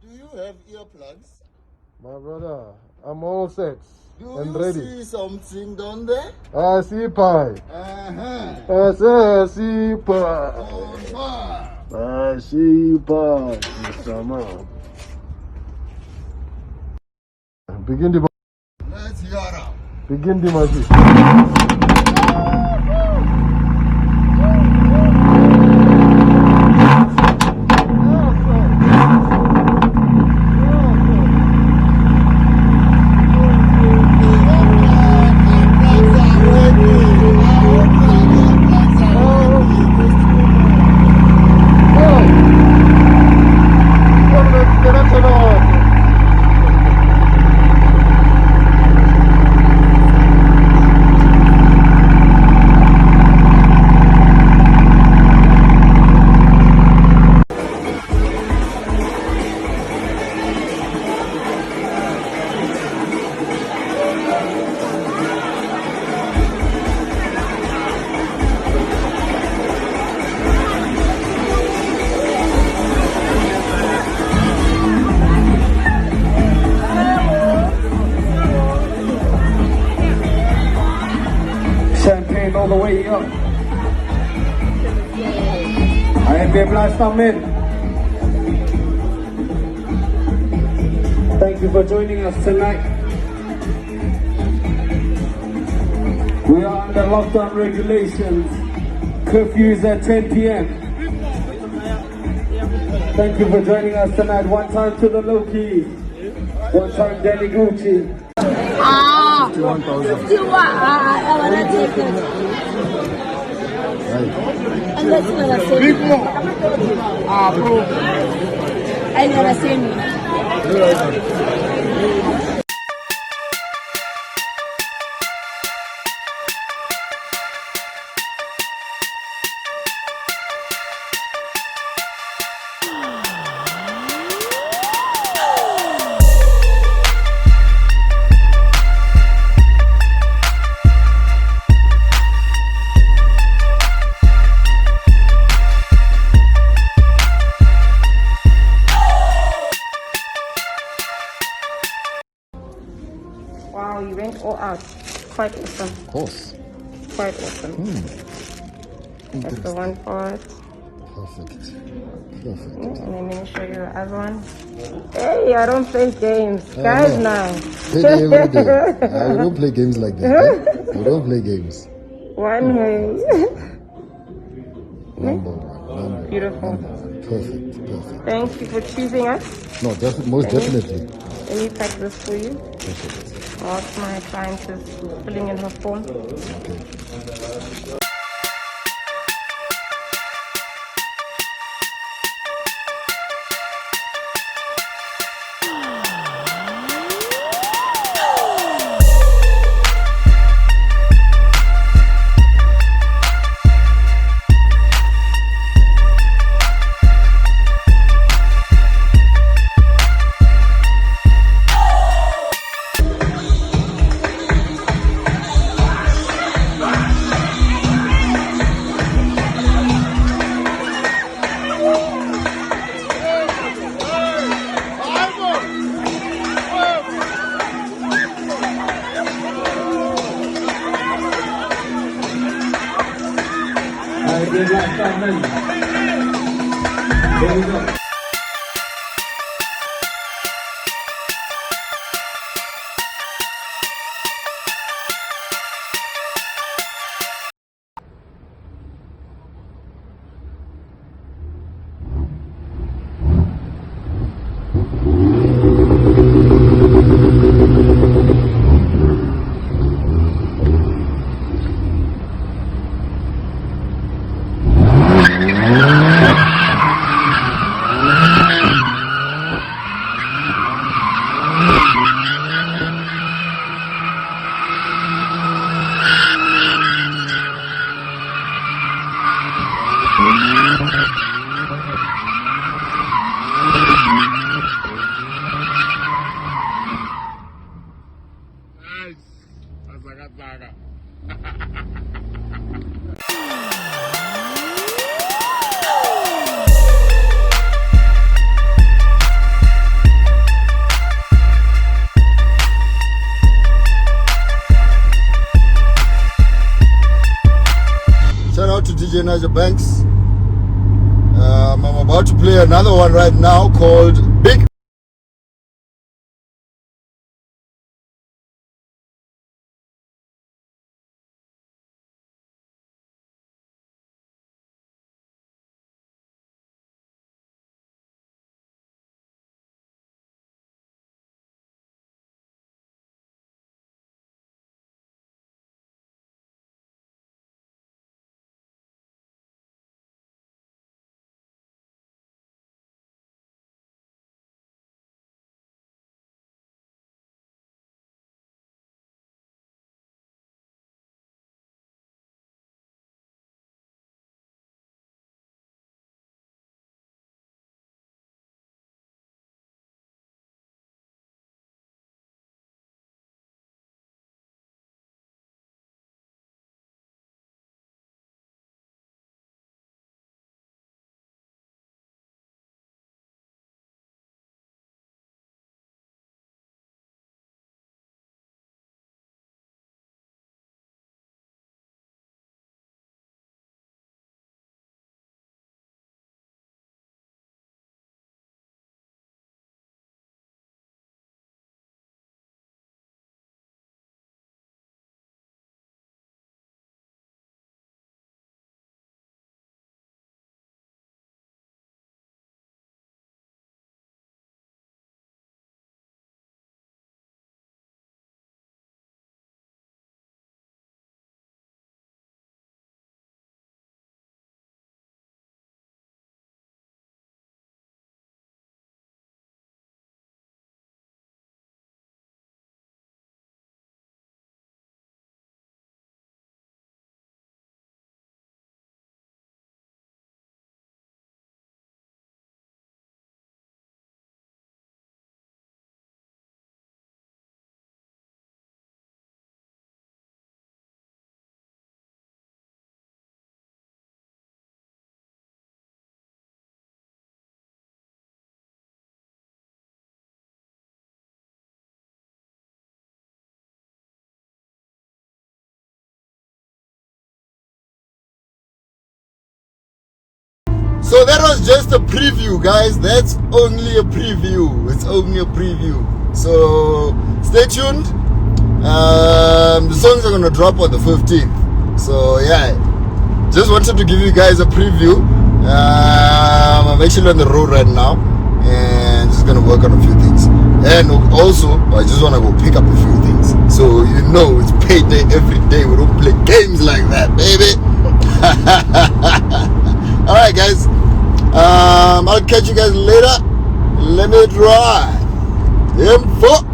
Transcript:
Do you have earplugs? My brother, I'm all set and Do you ready. see something down there? I see pie. Uh-huh. I see pie. On fire. I see pie. Mr. Man. Begin the Let's hear up. Begin the magic. Champagne all the way up. I am the blast in. Thank you for joining us tonight. We are under lockdown regulations. Curfew is at 10 p.m. Thank you for joining us tonight. One time to the low key. One time Danny Gucci. 51,000. I want to take it. And that's gonna save me. Bro. I'm gonna save me. Wow, you went all out. Quite awesome. Of course. Quite awesome. That's the one part. Perfect. And then let me show you the other one. Hey, I don't play games. Guys, no. now. Play game every day. I don't play games like that. I don't play games. One way. Number one. Beautiful. Perfect. Perfect. Thank you for choosing us. No, most definitely. Let me pack this for you. Perfect. Whilst my client is filling in her form. Okay. There we go. DJ Naja Banks. I'm about to play another one right now called Big. So that was just a preview, guys. That's only a preview. It's only a preview. So stay tuned. The songs are gonna drop on the 15th. So yeah, just wanted to give you guys a preview. I'm actually on the road right now and just gonna work on a few things. And also, I just wanna go pick up a few things. So you know, it's payday every day. We don't play games like that, baby. All right, guys. I'll catch you guys later. Let me try. Info.